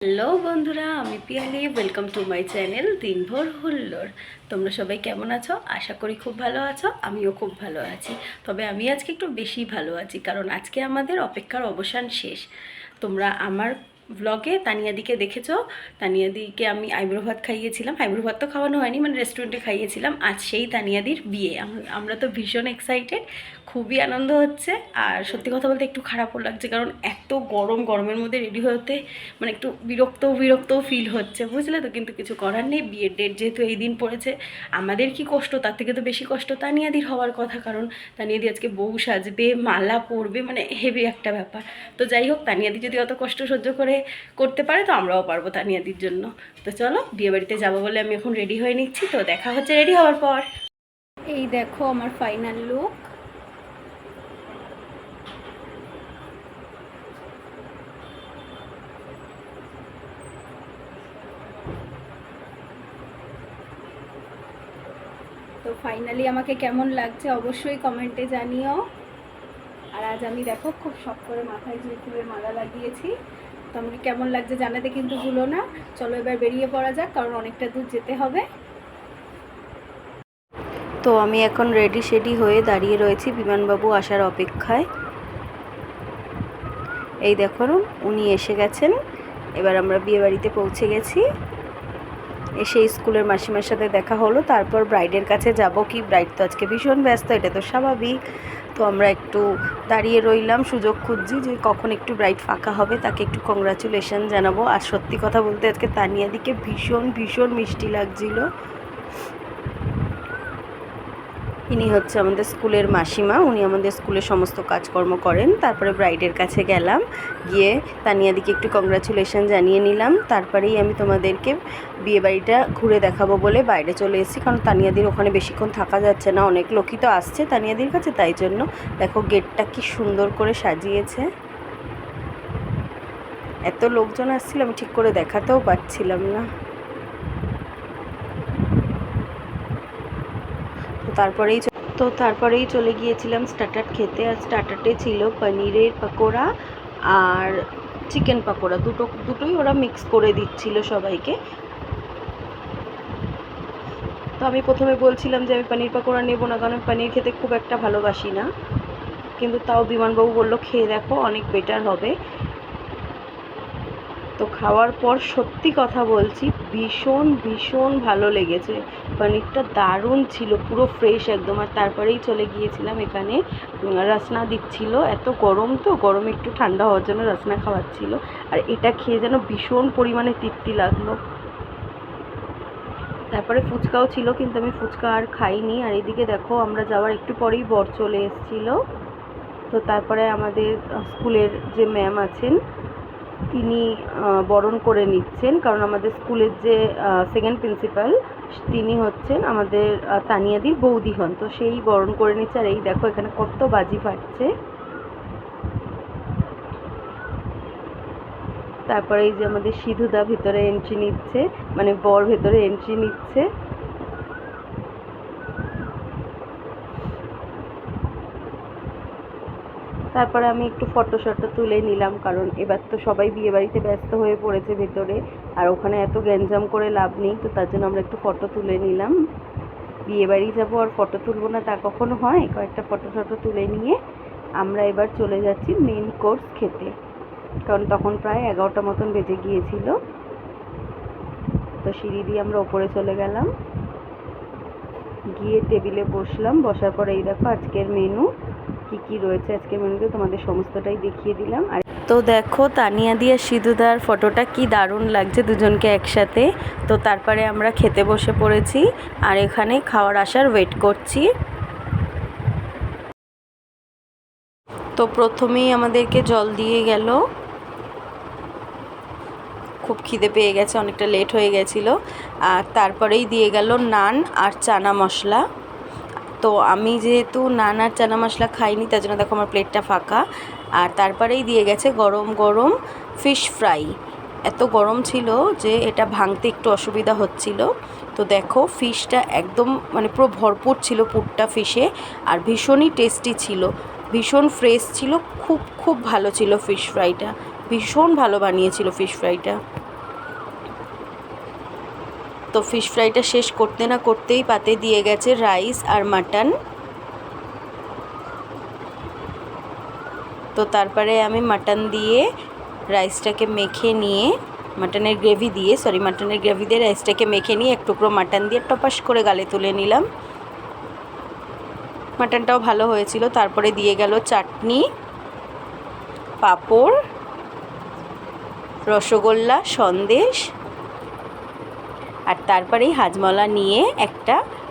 Hello বন্ধুরা, আমি Piyali. Welcome to my channel দিনভর হুল্লোড়। তোমরা সবাই কেমন আছো? আশা করি খুব ভালো আছো। আমিও খুব ভালো আছি। তবে আমি আজকে একটু বেশি ভালো আছি, কারণ আজকে আমাদের অপেক্ষার অবসান শেষ। তোমরা আমার ব্লগে তানিয়াদিকে দেখেছো। তানিয়াদিকে আমি আইব্রো ভাত খাইয়েছিলাম। আইব্রো ভাত তো খাওয়ানো হয়নি, মানে রেস্টুরেন্টে খাইয়েছিলাম। আজ সেই তানিয়াদির বিয়ে। আমরা তো ভীষণ এক্সাইটেড, খুবই আনন্দ হচ্ছে। আর সত্যি কথা বলতে একটু খারাপও লাগছে, কারণ এত গরমের মধ্যে রেডি হতে মানে একটু বিরক্তও ফিল হচ্ছে, বুঝলে তো। কিন্তু কিছু করার নেই, বিয়ের ডেট যেহেতু এই দিন পড়েছে। আমাদের কি কষ্ট, তার থেকে তো বেশি কষ্ট তানিয়াদির হওয়ার কথা, কারণ তানিয়াদি আজকে বউ সাজবে, মালা পরবে, মানে হেভি একটা ব্যাপার। তো যাই হোক, তানিয়াদি যদি অত কষ্ট সহ্য করতে পারে, তো আমরাও পারবো তানিয়াদির জন্য। তো চলো, বিয়েবাড়িতে যাবো বলে আমি এখন রেডি হয়ে নিচ্ছি। তো দেখা হচ্ছে রেডি হওয়ার পর। এই দেখো আমার ফাইনাল লুক। তো ফাইনালি আমাকে কেমন লাগছে অবশ্যই কমেন্টে জানিও। আর আজ আমি দেখো খুব শখ করে মাথায় যে ফুলের মালা লাগিয়েছি। তো আমাকে কেমন লাগছে জানাতে কিন্তু ভুলো না। চলো এবার বেরিয়ে পড়া যাক, কারণ অনেকটা দূর যেতে হবে। তো আমি এখন রেডি হয়ে দাঁড়িয়ে রয়েছি বিমানবাবু আসার অপেক্ষায়। এই দেখো, উনি এসে গেছেন। এবার আমরা বিয়েবাড়িতে পৌঁছে গেছি। এসে স্কুলের মাসিমার সাথে দেখা হলো। তারপর ব্রাইডের কাছে যাব। কি, ব্রাইড তো আজকে ভীষণ ব্যস্ত, এটা তো স্বাভাবিক। তো আমরা একটু দাঁড়িয়ে রইলাম, সুযোগ খুঁজছি যে কখন একটু ব্রাইড ফাঁকা হবে, তাকে একটু কংগ্রাচুলেশন জানাবো। আর সত্যি কথা বলতে আজকে তানিয়াদিকে ভীষণ মিষ্টি লাগছিল। ইনি হচ্ছে আমাদের স্কুলের মাসিমা, উনি আমাদের স্কুলের সমস্ত কাজকর্ম করেন। তারপরে ব্রাইডের কাছে গেলাম, গিয়ে তানিয়াদিকে একটু কংগ্রাচুলেশন জানিয়ে নিলাম। তারপরেই আমি তোমাদেরকে বিয়েবাড়িটা ঘুরে দেখাবো বলে বাইরে চলে এসেছি, কারণ তানিয়াদির ওখানে বেশিক্ষণ থাকা যাচ্ছে না, অনেক লোকই তো আসছে তানিয়াদির কাছে। তাই জন্য দেখো গেটটা কি সুন্দর করে সাজিয়েছে। এত লোকজন আসছিল, আমি ঠিক করে দেখাতেও পারছিলাম না। তারপরেই চলে গিয়েছিলাম স্টার্টার খেতে। আর স্টার্টারে ছিল পনিরের পকোড়া আর চিকেন পকোড়া, দুটোই ওরা মিক্স করে দিচ্ছিল সবাইকে। তো আমি প্রথমে বলছিলাম যে আমি পনির পকোড়া নেবো না, কারণ পনির খেতে খুব একটা ভালোবাসি না। কিন্তু তাও বিমানবাবু বললো খেয়ে দেখো, অনেক বেটার হবে। তো খাওয়ার পর সত্যি কথা বলছি, ভীষণ ভালো লেগেছে। পনিরটা দারুণ ছিল, পুরো ফ্রেশ একদম। আর তারপরেই চলে গিয়েছিলাম, এখানে রসনা দিচ্ছিল। এত গরম, তো গরমে একটু ঠান্ডা হওয়ার জন্য রসনা খাওয়াচ্ছিল। আর এটা খেয়ে যেন ভীষণ পরিমাণে তৃপ্তি লাগলো। তারপরে ফুচকাও ছিল, কিন্তু আমি ফুচকা আর খাইনি। আর এদিকে দেখো, আমরা যাওয়ার একটু পরেই বর চলে এসেছিল। তো তারপরে আমাদের স্কুলের যে ম্যাম আছেন, তিনি বরণ করে নিচ্ছেন, কারণ আমাদের স্কুলের যে সেকেন্ড প্রিন্সিপাল, তিনি হচ্ছেন আমাদের তানিয়াদির বৌদি হন। তো সেই বরণ করে নিচ্ছে। আর এই দেখো এখানে কত বাজি ফাটছে। তারপরে এই যে আমাদের সিধুদা ভেতরে এন্ট্রি নিচ্ছে, মানে বর ভেতরে এন্ট্রি নিচ্ছে। তারপরে আমি একটু ফটো তুলে নিলাম, কারণ এবার তো সবাই বিয়েবাড়িতে ব্যস্ত হয়ে পড়েছে ভেতরে। আর ওখানে এত গ্যাঞ্জাম করে লাভ নেই, তো তার জন্য আমরা একটু ফটো তুলে নিলাম। বিয়েবাড়ি যাবো আর ফটো তুলবো না, তা কখনো হয়? কয়েকটা ফটো তুলে নিয়ে আমরা এবার চলে যাচ্ছি মেন কোর্স খেতে, কারণ তখন প্রায় 11টা মতন বেজে গিয়েছিল। তো সিঁড়ি দিয়ে আমরা ওপরে চলে গেলাম, গিয়ে টেবিলে বসলাম। বসার পরে এই দেখো আজকের মেনু কি রয়েছে। আজকের মেনুতে তোমাদের সমস্তটাই দেখিয়ে দিলাম। আর তো দেখো তানিয়াদি আর সিধুদার ফটোটা কি দারুণ লাগছে দুজনকে একসাথে। তো তারপরে আমরা খেতে বসে পড়েছি, আর এখানে খাওয়ার আসার ওয়েট করছি। তো প্রথমেই আমাদেরকে জল দিয়ে গেল, খুব খিদে পেয়ে গেছে, অনেকটা লেট হয়ে গেছিলো। আর তারপরেই দিয়ে গেল নান আর চানা মশলা। তো আমি যেহেতু নান আর চানা মশলা খাইনি, তার জন্য দেখো আমার প্লেটটা ফাঁকা। আর তারপরেই দিয়ে গেছে গরম ফিশ ফ্রাই। এত গরম ছিল যে এটা ভাঙতে একটু অসুবিধা হচ্ছিল। তো দেখো ফিশটা একদম মানে পুরো ভরপুর ছিল পুরটা ফিশে, আর ভীষণই টেস্টি ছিল, ভীষণ ফ্রেশ ছিল, খুব ভালো ছিল ফিশ ফ্রাইটা। ভীষণ ভালো বানিয়েছিল ফিশ ফ্রাইটা। তো ফিশ ফ্রাইটা শেষ করতে না করতেই পাতে দিয়ে গেছে রাইস আর মাটন। তো তারপরে আমি মাটন দিয়ে রাইসটাকে মেখে নিয়ে, মাটনের গ্রেভি দিয়ে রাইসটাকে মেখে নিয়ে এক টুকরো মাটন দিয়ে টপাস করে গালে তুলে নিলাম। মাটনটাও ভালো হয়েছিল। তারপরে দিয়ে গেল চাটনি, পাঁপড়, রসগোল্লা, সন্দেশ, আর তারপরেই হাজমলা নিয়ে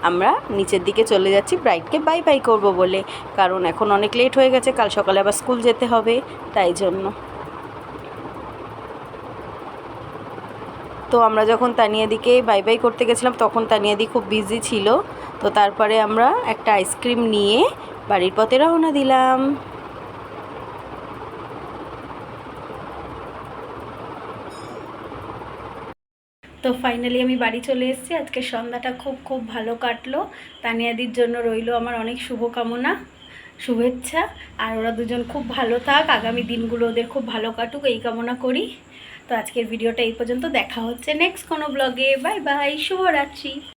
আমরা নিচের দিকে চলে যাচ্ছি ব্রাইডকে বাই বাই করব বলে, কারণ এখন অনেক লেট হয়ে গেছে, কাল সকালে আবার স্কুল যেতে হবে, তাই জন্য। তো আমরা যখন তানিয়াদিকে বাই বাই করতে গেছিলাম তখন তানিয়াদি খুব বিজি ছিল। তো তারপরে আমরা একটা আইসক্রিম নিয়ে বাড়ির পথে রওনা দিলাম। তো ফাইনালি আমি বাড়ি চলে এসেছি। আজকে সন্ধ্যাটা খুব ভালো কাটলো। তানিয়াদির জন্য রইল আমার অনেক শুভকামনা, শুভেচ্ছা। আর ওরা দুজন খুব ভালো থাক, আগামী দিনগুলো ওদের খুব ভালো কাটুক, এই কামনা করি। তো আজকের ভিডিওটা এই পর্যন্ত, দেখা হচ্ছে নেক্সট কোনো ব্লগে। বাই বাই, শুভরাত্রি।